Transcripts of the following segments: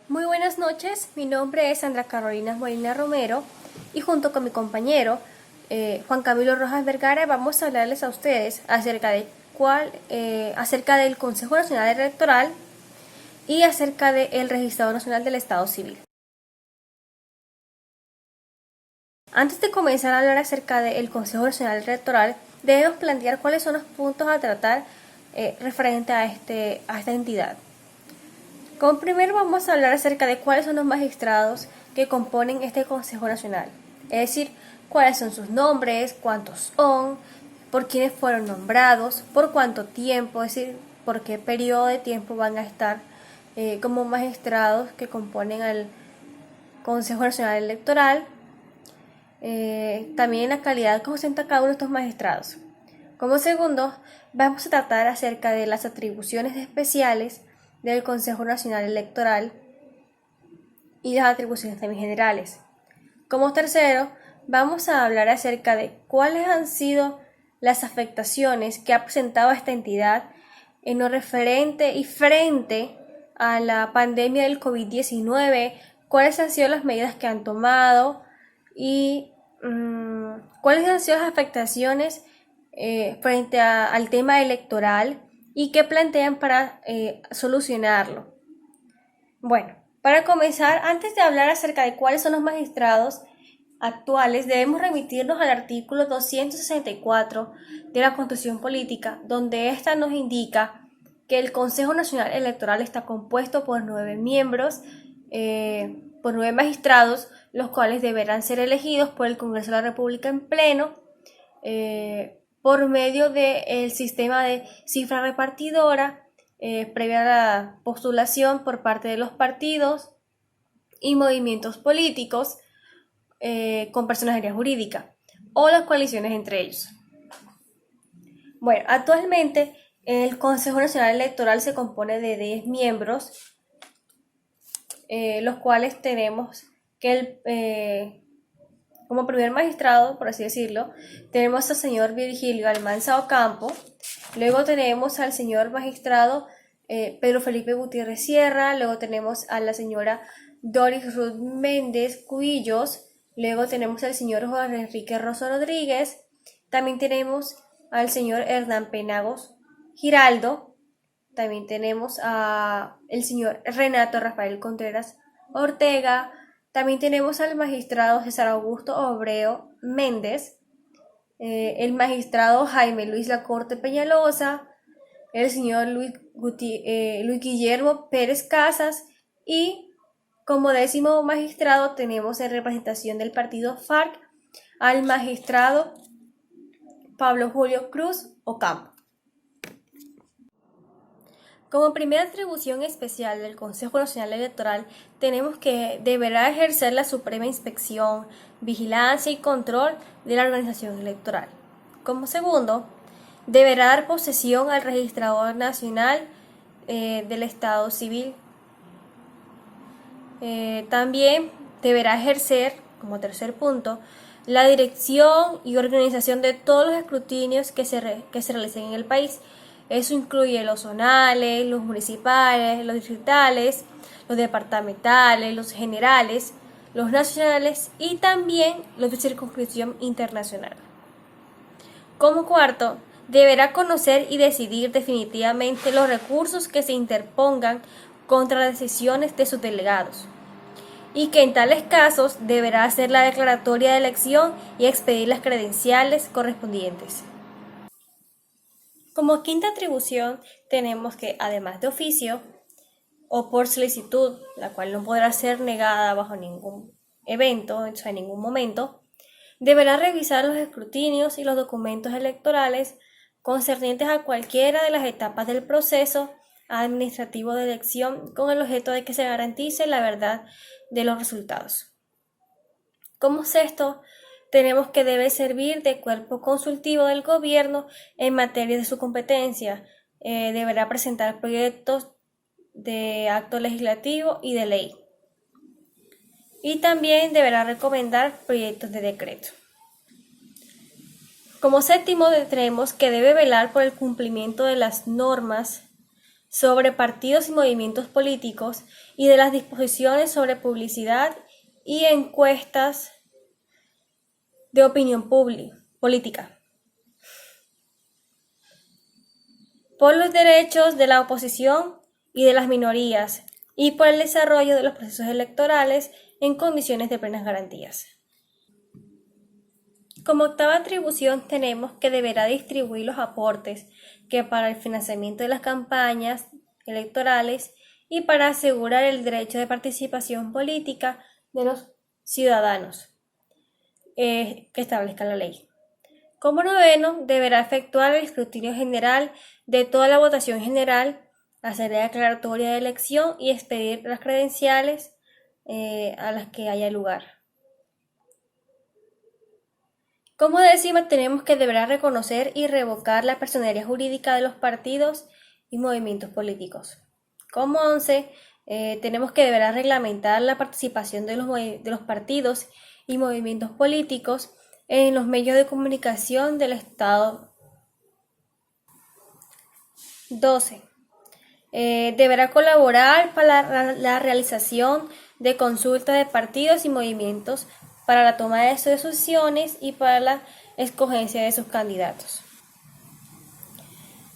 Muy buenas noches, mi nombre es Sandra Carolina Molina Romero y junto con mi compañero Juan Camilo Rojas Vergara vamos a hablarles a ustedes acerca del Consejo Nacional Electoral y acerca del Registrador Nacional del Estado Civil. Antes de comenzar a hablar acerca del Consejo Nacional Electoral, debemos plantear cuáles son los puntos a tratar referente a esta entidad. Como primero vamos a hablar acerca de cuáles son los magistrados que componen este Consejo Nacional, es decir, cuáles son sus nombres, cuántos son, por quiénes fueron nombrados, por cuánto tiempo, es decir, por qué periodo de tiempo van a estar como magistrados que componen al Consejo Nacional Electoral, también la calidad que ostenta cada uno de estos magistrados. Como segundo, vamos a tratar acerca de las atribuciones especiales del Consejo Nacional Electoral y las atribuciones también generales. Como tercero, vamos a hablar acerca de cuáles han sido las afectaciones que ha presentado esta entidad en lo referente y frente a la pandemia del COVID-19, cuáles han sido las medidas que han tomado y cuáles han sido las afectaciones frente al tema electoral y qué plantean para solucionarlo. Bueno, para comenzar, antes de hablar acerca de cuáles son los magistrados actuales, debemos remitirnos al artículo 264 de la Constitución Política, donde ésta nos indica que el Consejo Nacional Electoral está compuesto por 9 miembros, por 9 magistrados, los cuales deberán ser elegidos por el Congreso de la República en pleno, por medio del sistema de cifra repartidora, previa a la postulación por parte de los partidos y movimientos políticos con personería jurídica o las coaliciones entre ellos. Bueno, actualmente el Consejo Nacional Electoral se compone de 10 miembros, los cuales tenemos que como primer magistrado, por así decirlo, tenemos al señor Virgilio Almanza Ocampo, luego tenemos al señor magistrado Pedro Felipe Gutiérrez Sierra, luego tenemos a la señora Doris Ruth Méndez Cubillos, luego tenemos al señor Juan Enrique Rosso Rodríguez, también tenemos al señor Hernán Penagos Giraldo, también tenemos al señor Renato Rafael Contreras Ortega, también tenemos al magistrado César Augusto Obreo Méndez, el magistrado Jaime Luis Lacorte Peñalosa, el señor Luis Guillermo Pérez Casas y como 10º magistrado tenemos en representación del partido FARC al magistrado Pablo Julio Cruz Ocampo. Como primera atribución especial del Consejo Nacional Electoral, tenemos que deberá ejercer la suprema inspección, vigilancia y control de la organización electoral. Como segundo, deberá dar posesión al Registrador Nacional del Estado Civil. También deberá ejercer, como tercer punto, la dirección y organización de todos los escrutinios que se realicen en el país. Eso incluye los zonales, los municipales, los distritales, los departamentales, los generales, los nacionales y también los de circunscripción internacional. Como cuarto, deberá conocer y decidir definitivamente los recursos que se interpongan contra las decisiones de sus delegados, y que en tales casos deberá hacer la declaratoria de elección y expedir las credenciales correspondientes. Como quinta atribución tenemos que, además de oficio o por solicitud, la cual no podrá ser negada bajo ningún evento, o sea, en ningún momento, deberá revisar los escrutinios y los documentos electorales concernientes a cualquiera de las etapas del proceso administrativo de elección con el objeto de que se garantice la verdad de los resultados. Como sexto, tenemos que debe servir de cuerpo consultivo del gobierno en materia de su competencia. Deberá presentar proyectos de acto legislativo y de ley. Y también deberá recomendar proyectos de decreto. Como séptimo, tenemos que debe velar por el cumplimiento de las normas sobre partidos y movimientos políticos y de las disposiciones sobre publicidad y encuestas de opinión política. Por los derechos de la oposición y de las minorías y por el desarrollo de los procesos electorales en condiciones de plenas garantías. Como octava atribución tenemos que deberá distribuir los aportes que para el financiamiento de las campañas electorales y para asegurar el derecho de participación política de los ciudadanos que establezca la ley. Como noveno, deberá efectuar el escrutinio general de toda la votación general, hacer la declaratoria de elección y expedir las credenciales a las que haya lugar. Como décima, tenemos que deberá reconocer y revocar la personería jurídica de los partidos y movimientos políticos. Como 11, tenemos que deberá reglamentar la participación de los partidos y movimientos políticos en los medios de comunicación del Estado. 12. Deberá colaborar para la realización de consultas de partidos y movimientos para la toma de sus decisiones y para la escogencia de sus candidatos.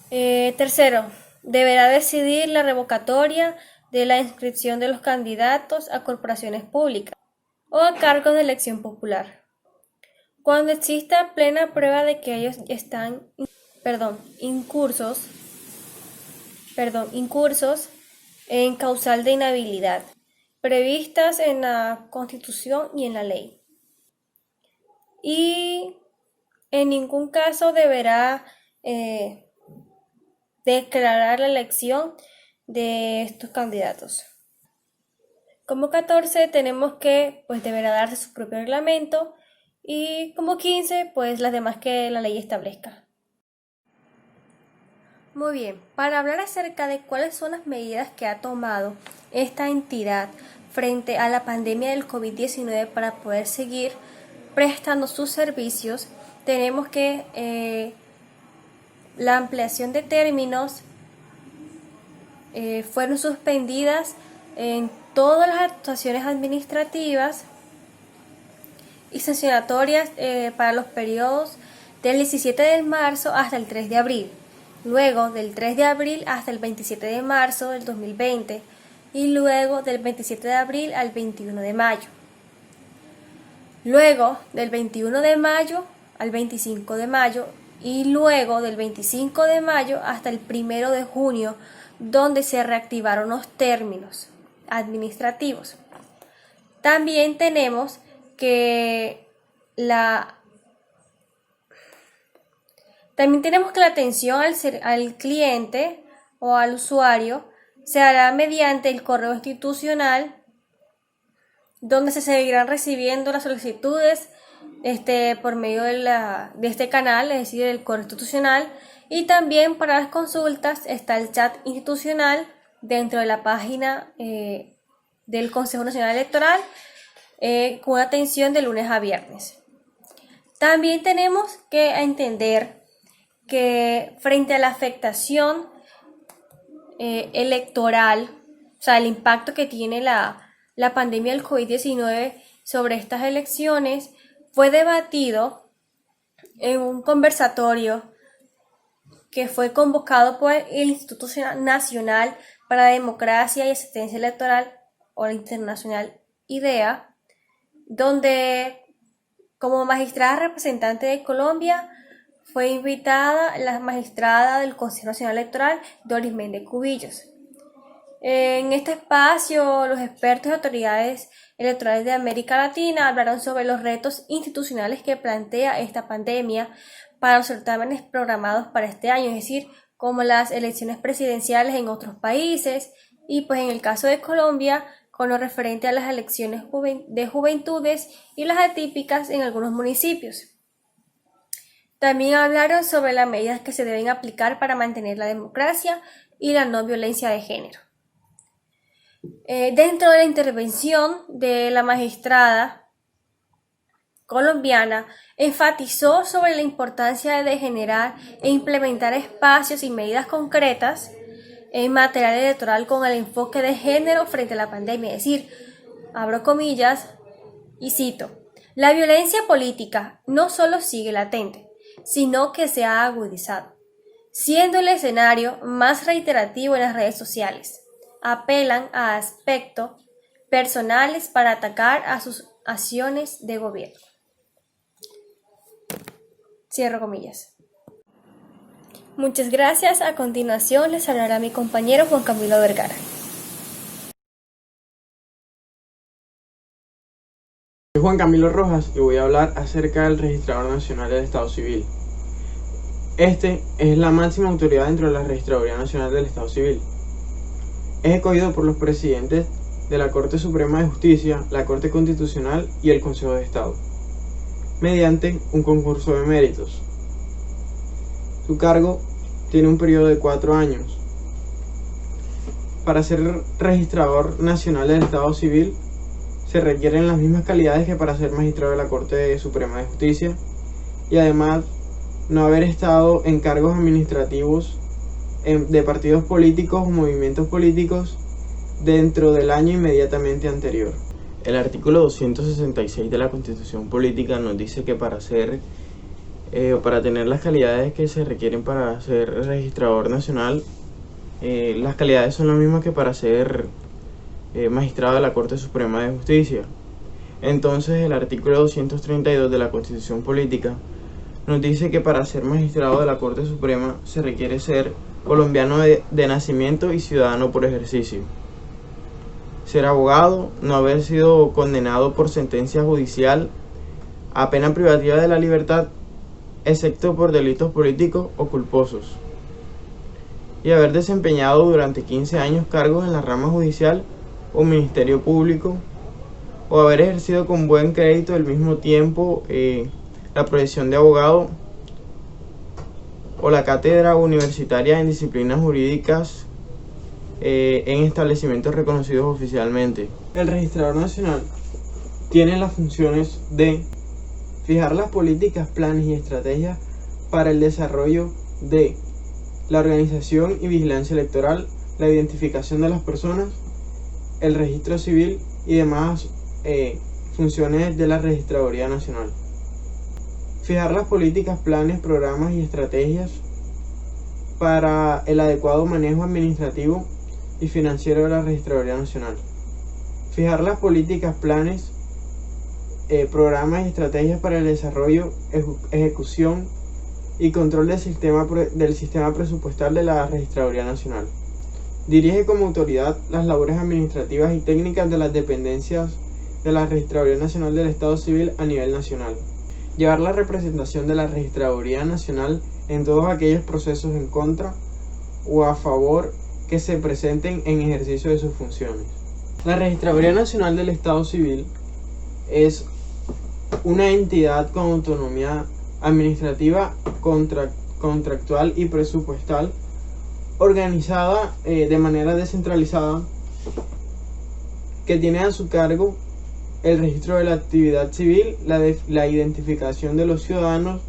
Tercero, deberá decidir la revocatoria de la inscripción de los candidatos a corporaciones públicas o a cargos de elección popular, cuando exista plena prueba de que ellos están incursos en causal de inhabilidad, previstas en la Constitución y en la ley. Y en ningún caso deberá declarar la elección de estos candidatos. Como 14 tenemos que deberá darse su propio reglamento y como 15 las demás que la ley establezca. Muy bien, para hablar acerca de cuáles son las medidas que ha tomado esta entidad frente a la pandemia del COVID-19 para poder seguir prestando sus servicios, tenemos que la ampliación de términos fueron suspendidas en todas las actuaciones administrativas y sancionatorias para los periodos del 17 de marzo hasta el 3 de abril, luego del 3 de abril hasta el 27 de marzo del 2020 y luego del 27 de abril al 21 de mayo. Luego del 21 de mayo al 25 de mayo y luego del 25 de mayo hasta el 1 de junio, donde se reactivaron los términos administrativos. También tenemos que la atención al cliente o al usuario se hará mediante el correo institucional, donde se seguirán recibiendo las solicitudes por medio de este canal, es decir, el correo institucional, y también para las consultas está el chat institucional dentro de la página del Consejo Nacional Electoral con atención de lunes a viernes. También tenemos que entender que frente a la afectación electoral, o sea, el impacto que tiene la pandemia del COVID-19 sobre estas elecciones, fue debatido en un conversatorio que fue convocado por el Instituto Nacional para la Democracia y Asistencia Electoral, o la internacional IDEA, donde como magistrada representante de Colombia fue invitada la magistrada del Consejo Nacional Electoral, Doris Méndez Cubillos. En este espacio, los expertos y autoridades electorales de América Latina hablaron sobre los retos institucionales que plantea esta pandemia para los certámenes programados para este año, es decir, como las elecciones presidenciales en otros países y en el caso de Colombia, con lo referente a las elecciones de juventudes y las atípicas en algunos municipios. También hablaron sobre las medidas que se deben aplicar para mantener la democracia y la no violencia de género. Dentro de la intervención de la magistrada colombiana, enfatizó sobre la importancia de generar e implementar espacios y medidas concretas en material electoral con el enfoque de género frente a la pandemia, es decir, abro comillas y cito, la violencia política no solo sigue latente, sino que se ha agudizado, siendo el escenario más reiterativo en las redes sociales. Apelan a aspectos personales para atacar a sus acciones de gobierno. Cierro comillas. Muchas gracias. A continuación les hablará mi compañero Juan Camilo Vergara. Soy Juan Camilo Rojas y voy a hablar acerca del Registrador Nacional del Estado Civil. Este es la máxima autoridad dentro de la Registraduría Nacional del Estado Civil. Es escogido por los presidentes de la Corte Suprema de Justicia, la Corte Constitucional y el Consejo de Estado, mediante un concurso de méritos. Su cargo tiene un periodo de 4 años. Para ser registrador nacional del Estado Civil se requieren las mismas calidades que para ser magistrado de la Corte Suprema de Justicia y además no haber estado en cargos administrativos de partidos políticos o movimientos políticos dentro del año inmediatamente anterior. El artículo 266 de la Constitución Política nos dice que para tener las calidades que se requieren para ser registrador nacional, las calidades son las mismas que para ser magistrado de la Corte Suprema de Justicia. Entonces el artículo 232 de la Constitución Política nos dice que para ser magistrado de la Corte Suprema se requiere ser colombiano de nacimiento y ciudadano por ejercicio, ser abogado, no haber sido condenado por sentencia judicial a pena privativa de la libertad, excepto por delitos políticos o culposos, y haber desempeñado durante 15 años cargos en la rama judicial o ministerio público, o haber ejercido con buen crédito al mismo tiempo la profesión de abogado o la cátedra universitaria en disciplinas jurídicas en establecimientos reconocidos oficialmente. El registrador nacional tiene las funciones de fijar las políticas, planes y estrategias para el desarrollo de la organización y vigilancia electoral, la identificación de las personas, el registro civil y demás funciones de la Registraduría Nacional. Fijar las políticas, planes, programas y estrategias para el adecuado manejo administrativo y financiero de la Registraduría Nacional. Fijar las políticas, planes, programas y estrategias para el desarrollo, ejecución y control del sistema presupuestal de la Registraduría Nacional. Dirige como autoridad las labores administrativas y técnicas de las dependencias de la Registraduría Nacional del Estado Civil a nivel nacional. Llevar la representación de la Registraduría Nacional en todos aquellos procesos en contra o a favor que se presenten en ejercicio de sus funciones. La Registraduría Nacional del Estado Civil es una entidad con autonomía administrativa, contractual y presupuestal, organizada de manera descentralizada, que tiene a su cargo el registro de la actividad civil, la identificación de los ciudadanos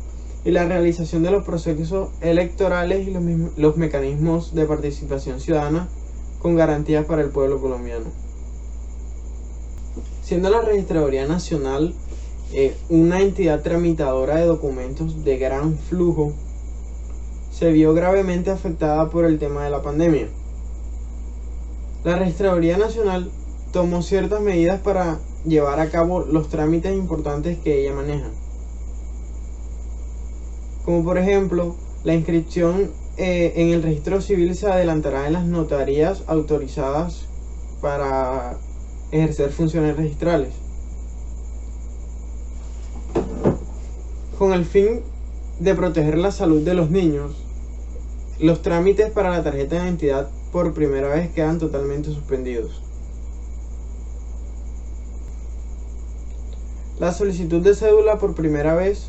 y la realización de los procesos electorales y los mecanismos de participación ciudadana con garantías para el pueblo colombiano. Siendo la Registraduría Nacional una entidad tramitadora de documentos de gran flujo, se vio gravemente afectada por el tema de la pandemia. La Registraduría Nacional tomó ciertas medidas para llevar a cabo los trámites importantes que ella maneja, como por ejemplo la inscripción en el registro civil se adelantará en las notarías autorizadas para ejercer funciones registrales, con el fin de proteger la salud de los niños. Los trámites para la tarjeta de identidad por primera vez quedan totalmente suspendidos. La solicitud de cédula por primera vez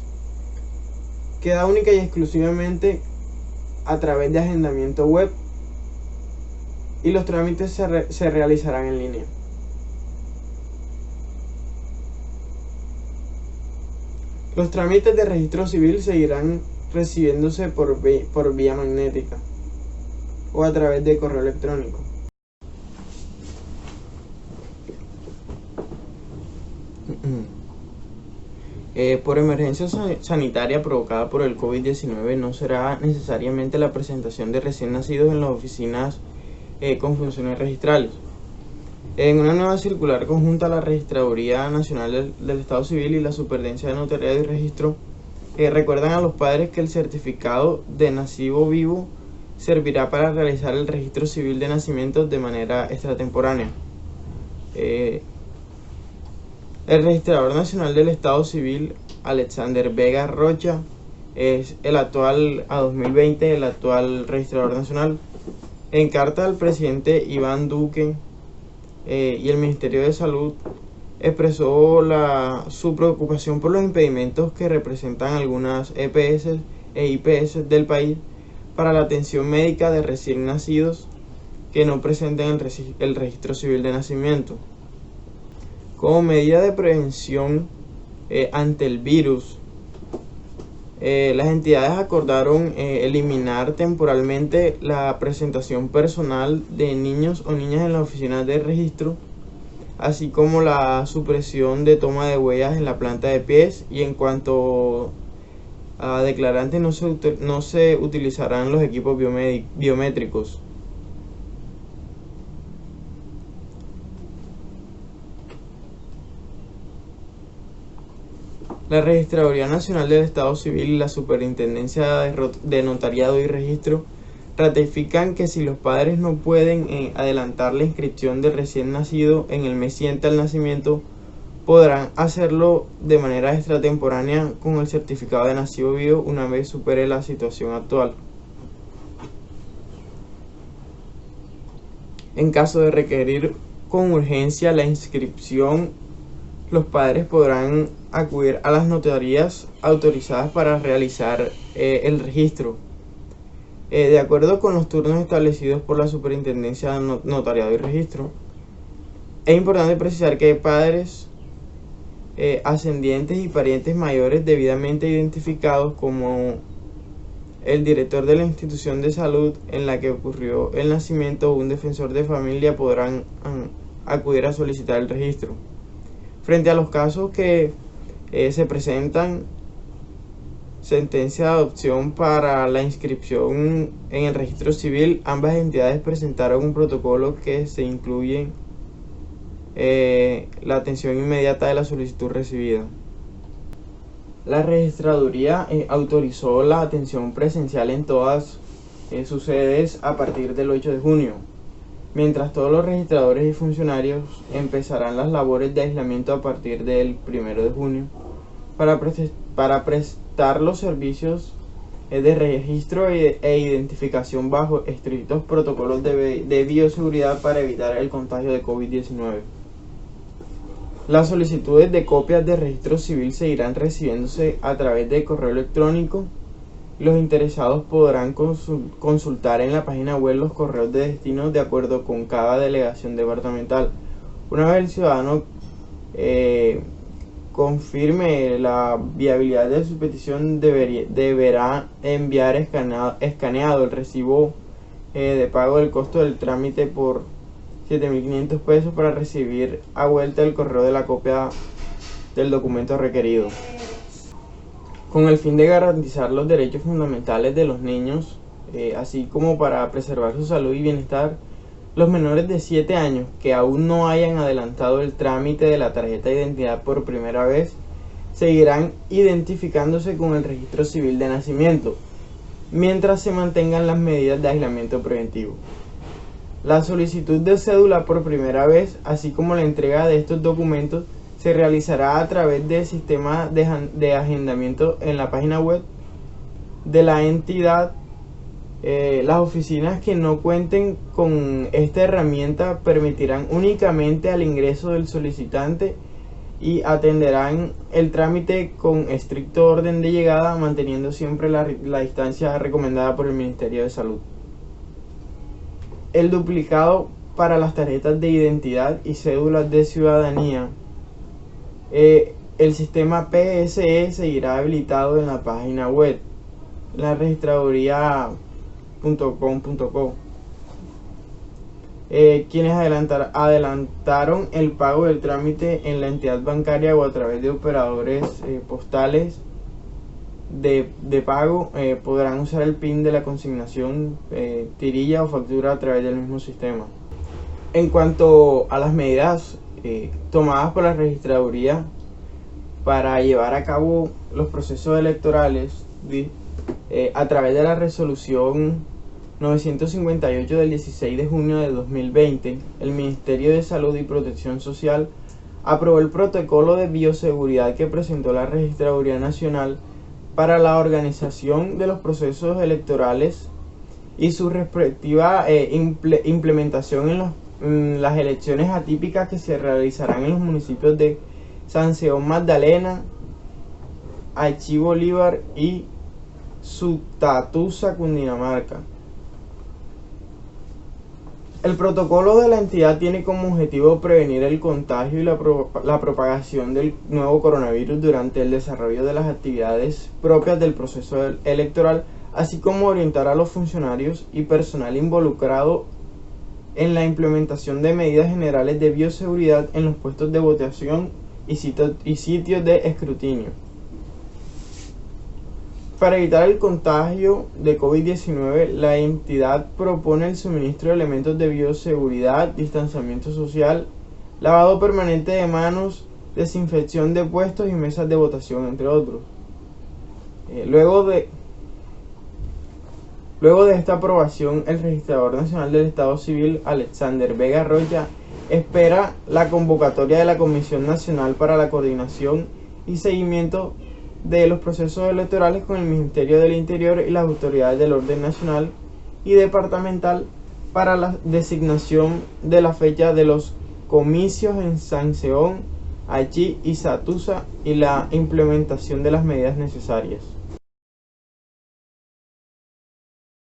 queda única y exclusivamente a través de agendamiento web y los trámites se realizarán en línea. Los trámites de registro civil seguirán recibiéndose por vía magnética. o a través de correo electrónico. Por emergencia sanitaria provocada por el COVID-19 no será necesariamente la presentación de recién nacidos en las oficinas con funciones registrales. En una nueva circular conjunta, la Registraduría Nacional del Estado Civil y la Superintendencia de Notariado y Registro recuerdan a los padres que el certificado de nacido vivo servirá para realizar el registro civil de nacimientos de manera extratemporánea. El Registrador Nacional del Estado Civil, Alexander Vega Rocha, es el actual, a 2020, el actual Registrador Nacional. En carta al presidente Iván Duque y el Ministerio de Salud expresó su preocupación por los impedimentos que representan algunas EPS e IPS del país para la atención médica de recién nacidos que no presenten el registro civil de nacimiento. Como medida de prevención ante el virus, las entidades acordaron eliminar temporalmente la presentación personal de niños o niñas en las oficinas de registro, así como la supresión de toma de huellas en la planta de pies, y en cuanto a declarantes no se utilizarán los equipos biométricos. La Registraduría Nacional del Estado Civil y la Superintendencia de Notariado y Registro ratifican que si los padres no pueden adelantar la inscripción del recién nacido en el mes siguiente al nacimiento, podrán hacerlo de manera extratemporánea con el certificado de nacido vivo una vez supere la situación actual. En caso de requerir con urgencia la inscripción, los padres podrán acudir a las notarías autorizadas para realizar el registro. De acuerdo con los turnos establecidos por la Superintendencia de Notariado y Registro, es importante precisar que hay padres ascendientes y parientes mayores debidamente identificados como el director de la institución de salud en la que ocurrió el nacimiento o un defensor de familia podrán acudir a solicitar el registro. Frente a los casos que se presentan sentencia de adopción para la inscripción en el registro civil, ambas entidades presentaron un protocolo que se incluye la atención inmediata de la solicitud recibida. La registraduría autorizó la atención presencial en todas sus sedes a partir del 8 de junio, mientras todos los registradores y funcionarios empezarán las labores de aislamiento a partir del 1 de junio para prestar los servicios de registro e identificación bajo estrictos protocolos de bioseguridad para evitar el contagio de COVID-19. Las solicitudes de copias de registro civil seguirán recibiéndose a través de correo electrónico. Los interesados podrán consultar en la página web los correos de destino de acuerdo con cada delegación departamental. Una vez el ciudadano confirme la viabilidad de su petición, deberá enviar escaneado el recibo de pago del costo del trámite por 7.500 pesos para recibir a vuelta el correo de la copia del documento requerido. Con el fin de garantizar los derechos fundamentales de los niños, así como para preservar su salud y bienestar, los menores de 7 años que aún no hayan adelantado el trámite de la tarjeta de identidad por primera vez, seguirán identificándose con el registro civil de nacimiento, mientras se mantengan las medidas de aislamiento preventivo. La solicitud de cédula por primera vez, así como la entrega de estos documentos, se realizará a través del sistema de agendamiento en la página web de la entidad. Las oficinas que no cuenten con esta herramienta permitirán únicamente al ingreso del solicitante y atenderán el trámite con estricto orden de llegada, manteniendo siempre la distancia recomendada por el Ministerio de Salud. El duplicado para las tarjetas de identidad y cédulas de ciudadanía. El sistema PSE seguirá habilitado en la página web, la registraduría.com.co. quienes adelantaron el pago del trámite en la entidad bancaria o a través de operadores postales de pago podrán usar el PIN de la consignación, tirilla o factura a través del mismo sistema. En cuanto a las medidas tomadas por la registraduría para llevar a cabo los procesos electorales, a través de la resolución 958 del 16 de junio de 2020, el Ministerio de Salud y Protección Social aprobó el protocolo de bioseguridad que presentó la Registraduría Nacional para la organización de los procesos electorales y su respectiva implementación en las elecciones atípicas que se realizarán en los municipios de San Seón Magdalena, Achí Bolívar y Sutatusa, Cundinamarca. El protocolo de la entidad tiene como objetivo prevenir el contagio y la propagación del nuevo coronavirus durante el desarrollo de las actividades propias del proceso electoral, así como orientar a los funcionarios y personal involucrado en la implementación de medidas generales de bioseguridad en los puestos de votación y sitios de escrutinio. Para evitar el contagio de COVID-19, la entidad propone el suministro de elementos de bioseguridad, distanciamiento social, lavado permanente de manos, desinfección de puestos y mesas de votación, entre otros. Luego de esta aprobación, el Registrador Nacional del Estado Civil, Alexander Vega Rocha, espera la convocatoria de la Comisión Nacional para la Coordinación y Seguimiento de los procesos electorales con el Ministerio del Interior y las autoridades del orden nacional y departamental para la designación de la fecha de los comicios en San Seón, Achí y Satusa y la implementación de las medidas necesarias.